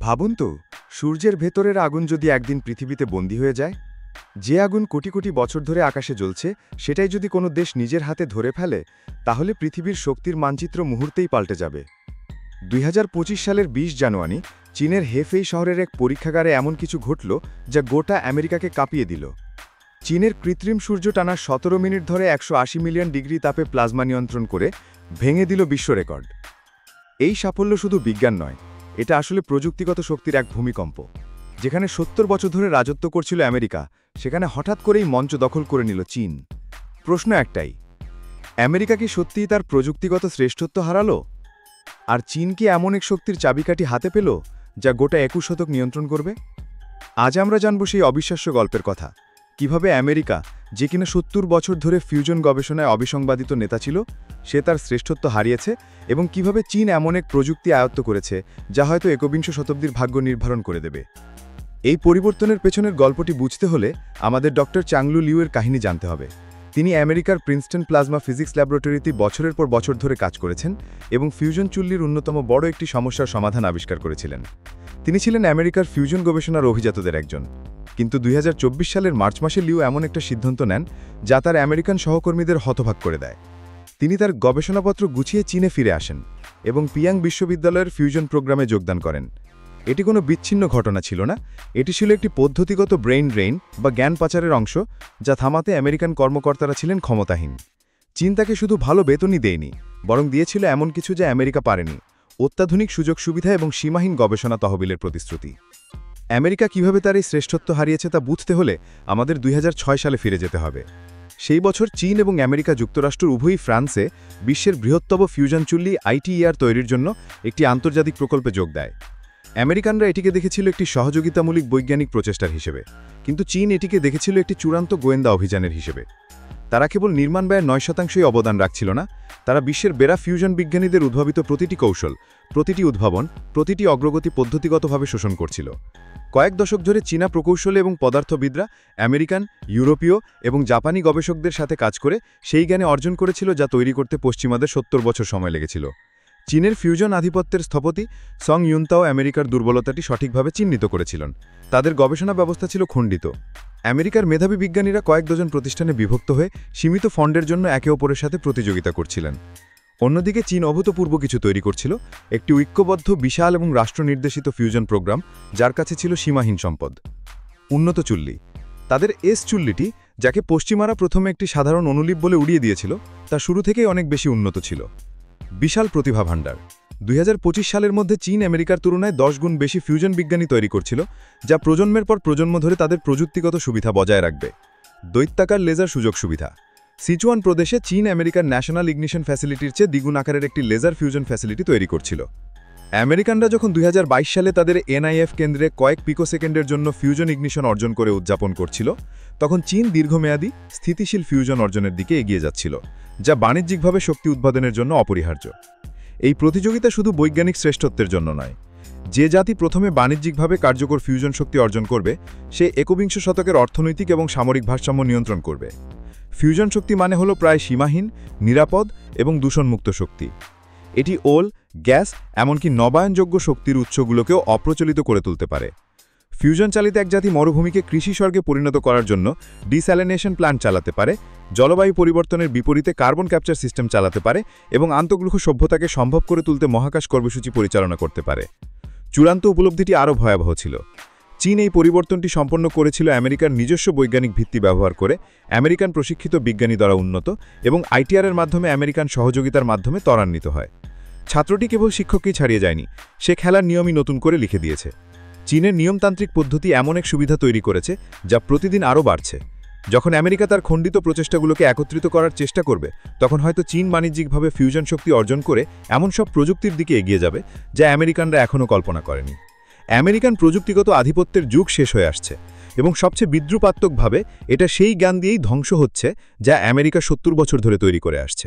ভাবুন তো, সূর্যের ভেতরের আগুন যদি একদিন পৃথিবীতে বন্দী হয়ে যায়, যে আগুন কোটি কোটি বছর ধরে আকাশে জ্বলছে সেটাই যদি কোনো দেশ নিজের হাতে ধরে ফেলে, তাহলে পৃথিবীর শক্তির মানচিত্র মুহূর্তেই পাল্টে যাবে। 2025 সালের 20 জানুয়ারি চীনের হেফেই শহরের এক পরীক্ষাগারে এমন কিছু ঘটল যা গোটা আমেরিকাকে কাঁপিয়ে দিল। চীনের কৃত্রিম সূর্য টানা 17 মিনিট ধরে 180 মিলিয়ন ডিগ্রি তাপে প্লাজমা নিয়ন্ত্রণ করে ভেঙে দিল বিশ্ব রেকর্ড। এই সাফল্য শুধু বিজ্ঞান নয়, এটা আসলে প্রযুক্তিগত শক্তির এক ভূমিকম্প। যেখানে 70 বছর ধরে রাজত্ব করছিল আমেরিকা, সেখানে হঠাৎ করেই মঞ্চ দখল করে নিল চীন। প্রশ্ন একটাই, আমেরিকা কি সত্যিই তার প্রযুক্তিগত শ্রেষ্ঠত্ব হারালো? আর চীন কি এমন এক শক্তির চাবিকাঠি হাতে পেল যা গোটা 21 শতক নিয়ন্ত্রণ করবে? আজ আমরা জানব সেই অবিশ্বাস্য গল্পের কথা, কিভাবে আমেরিকা, যে কিনা 70 বছর ধরে ফিউশন গবেষণায় অবিসংবাদিত নেতা ছিল, সে তার শ্রেষ্ঠত্ব হারিয়েছে, এবং কিভাবে চীন এমন এক প্রযুক্তি আয়ত্ত করেছে যা হয়তো 21 শতাব্দীর ভাগ্য নির্ধারণ করে দেবে। এই পরিবর্তনের পেছনের গল্পটি বুঝতে হলে আমাদের ডক্টর চাংলু লিউয়ের কাহিনী জানতে হবে। তিনি আমেরিকার প্রিন্সটন প্লাজমা ফিজিক্স ল্যাবরেটরিতে বছরের পর বছর ধরে কাজ করেছেন এবং ফিউশন চুল্লির অন্যতম বড় একটি সমস্যার সমাধান আবিষ্কার করেছিলেন। তিনি ছিলেন আমেরিকার ফিউশন গবেষণার অভিজাতদের একজন। কিন্তু 2024 সালের মার্চ মাসে লিউ এমন একটা সিদ্ধান্ত নেন যা তার আমেরিকান সহকর্মীদের হতবাক করে দেয়। তিনি তার গবেষণাপত্র গুছিয়ে চীনে ফিরে আসেন এবং পিয়াং বিশ্ববিদ্যালয়ের ফিউশন প্রোগ্রামে যোগদান করেন। এটি কোনো বিচ্ছিন্ন ঘটনা ছিল না, এটি ছিল একটি পদ্ধতিগত ব্রেইন ড্রেইন বা জ্ঞান পাচারের অংশ, যা থামাতে আমেরিকান কর্মকর্তারা ছিলেন ক্ষমতাহীন। চীন তাকে শুধু ভালো বেতনই দেয়নি, বরং দিয়েছিল এমন কিছু যা আমেরিকা পারেনি: অত্যাধুনিক সুযোগ সুবিধা এবং সীমাহীন গবেষণা তহবিলের প্রতিশ্রুতি। আমেরিকা কিভাবে তার এই শ্রেষ্ঠত্ব হারিয়েছে তা বুঝতে হলে আমাদের 2006 সালে ফিরে যেতে হবে। সেই বছর চীন এবং আমেরিকা যুক্তরাষ্ট্র উভয়ই ফ্রান্সে বিশ্বের বৃহত্তম ফিউশন চুল্লি ITER তৈরির জন্য একটি আন্তর্জাতিক প্রকল্পে যোগ দেয়। আমেরিকানরা এটিকে দেখেছিল একটি সহযোগিতামূলক বৈজ্ঞানিক প্রচেষ্টার হিসেবে, কিন্তু চীন এটিকে দেখেছিল একটি চূড়ান্ত গোয়েন্দা অভিযানের হিসেবে। তারা কেবল নির্মাণ ব্যয়ের 9% অবদান রাখছিল না, তারা বিশ্বের বেরা ফিউশন বিজ্ঞানীদের উদ্ভাবিত প্রতিটি কৌশল, প্রতিটি উদ্ভাবন, প্রতিটি অগ্রগতি পদ্ধতিগতভাবে শোষণ করছিল। কয়েক দশক ধরে চীনা প্রকৌশলী এবং পদার্থবিদরা আমেরিকান, ইউরোপীয় এবং জাপানি গবেষকদের সাথে কাজ করে সেই জ্ঞানে অর্জন করেছিল যা তৈরি করতে পশ্চিমাদের 70 বছর সময় লেগেছিল। চীনের ফিউশন আধিপত্যের স্থপতি সং ইউনতাও আমেরিকার দুর্বলতাটি সঠিকভাবে চিহ্নিত করেছিলেন। তাদের গবেষণা ব্যবস্থা ছিল খণ্ডিত। আমেরিকার মেধাবী বিজ্ঞানীরা কয়েক ডজন প্রতিষ্ঠানে বিভক্ত হয়ে সীমিত ফন্ডের জন্য একে অপরের সাথে প্রতিযোগিতা করছিলেন। অন্যদিকে চীন অভূতপূর্ব কিছু তৈরি করছিল, একটি ঐক্যবদ্ধ, বিশাল এবং রাষ্ট্রনির্দেশিত ফিউশন প্রোগ্রাম, যার কাছে ছিল সীমাহীন সম্পদ। উন্নত চুল্লি, তাদের চুল্লিটি, যাকে পশ্চিমারা প্রথমে একটি সাধারণ অনুলিপ বলে উড়িয়ে দিয়েছিল, তা শুরু থেকেই অনেক বেশি উন্নত ছিল। বিশাল প্রতিভা ভাণ্ডার, 2025 সালের মধ্যে চীন আমেরিকার তুলনায় 10 গুণ বেশি ফিউশন বিজ্ঞানী তৈরি করছিল, যা প্রজন্মের পর প্রজন্ম ধরে তাদের প্রযুক্তিগত সুবিধা বজায় রাখবে। দৈত্যাকার লেজার সুযোগ সুবিধা, সিচুয়ান প্রদেশে চীন আমেরিকার ন্যাশনাল ইগনিশন ফ্যাসিলিটির চেয়ে দ্বিগুণ আকারের একটি লেজার ফিউশন ফ্যাসিলিটি তৈরি করছিল। আমেরিকানরা যখন 2022 সালে তাদের NIF কেন্দ্রে কয়েক পিকোসেকেন্ডের জন্য ফিউশন ইগনিশন অর্জন করে উদযাপন করছিল, তখন চীন দীর্ঘমেয়াদী, স্থিতিশীল ফিউশন অর্জনের দিকে এগিয়ে যাচ্ছিল, যা বাণিজ্যিকভাবে শক্তি উৎপাদনের জন্য অপরিহার্য। এই প্রতিযোগিতা শুধু বৈজ্ঞানিক শ্রেষ্ঠত্বের জন্য নয়। যে জাতি প্রথমে বাণিজ্যিকভাবে কার্যকর ফিউশন শক্তি অর্জন করবে, সে 21 শতকের অর্থনৈতিক এবং সামরিক ভারসাম্য নিয়ন্ত্রণ করবে। ফিউশন শক্তি মানে হলো প্রায় সীমাহীন, নিরাপদ এবং দূষণমুক্ত শক্তি। এটি ওল, গ্যাস, এমনকি নবায়নযোগ্য শক্তির উৎসগুলোকেও অপ্রচলিত করে তুলতে পারে। ফিউশন চালিত এক জাতি মরুভূমিকে কৃষি স্বর্গে পরিণত করার জন্য ডিস্যালিনেশন প্ল্যান্ট চালাতে পারে, জলবায়ু পরিবর্তনের বিপরীতে কার্বন ক্যাপচার সিস্টেম চালাতে পারে এবং আন্তঃগ্রহ সভ্যতাকে সম্ভব করে তুলতে মহাকাশ কর্মসূচি পরিচালনা করতে পারে। চূড়ান্ত উপলব্ধিটি আরও ভয়াবহ ছিল। চীন এই পরিবর্তনটি সম্পন্ন করেছিল আমেরিকার নিজস্ব বৈজ্ঞানিক ভিত্তি ব্যবহার করে, আমেরিকান প্রশিক্ষিত বিজ্ঞানী দ্বারা উন্নত, এবং ITER-এর মাধ্যমে আমেরিকান সহযোগিতার মাধ্যমে ত্বরান্বিত হয়। ছাত্রটি কেবল শিক্ষককেই ছাড়িয়ে যায়নি, সে খেলার নিয়মই নতুন করে লিখে দিয়েছে। চীনের নিয়মতান্ত্রিক পদ্ধতি এমন এক সুবিধা তৈরি করেছে যা প্রতিদিন আরও বাড়ছে। যখন আমেরিকা তার খণ্ডিত প্রচেষ্টাগুলোকে একত্রিত করার চেষ্টা করবে, তখন হয়তো চীন বাণিজ্যিকভাবে ফিউশন শক্তি অর্জন করে এমন সব প্রযুক্তির দিকে এগিয়ে যাবে যা আমেরিকানরা এখনও কল্পনা করেনি। আমেরিকান প্রযুক্তিগত আধিপত্যের যুগ শেষ হয়ে আসছে, এবং সবচেয়ে বিদ্রুপাত্মকভাবে এটা সেই জ্ঞান দিয়েই ধ্বংস হচ্ছে যা আমেরিকা 70 বছর ধরে তৈরি করে আসছে।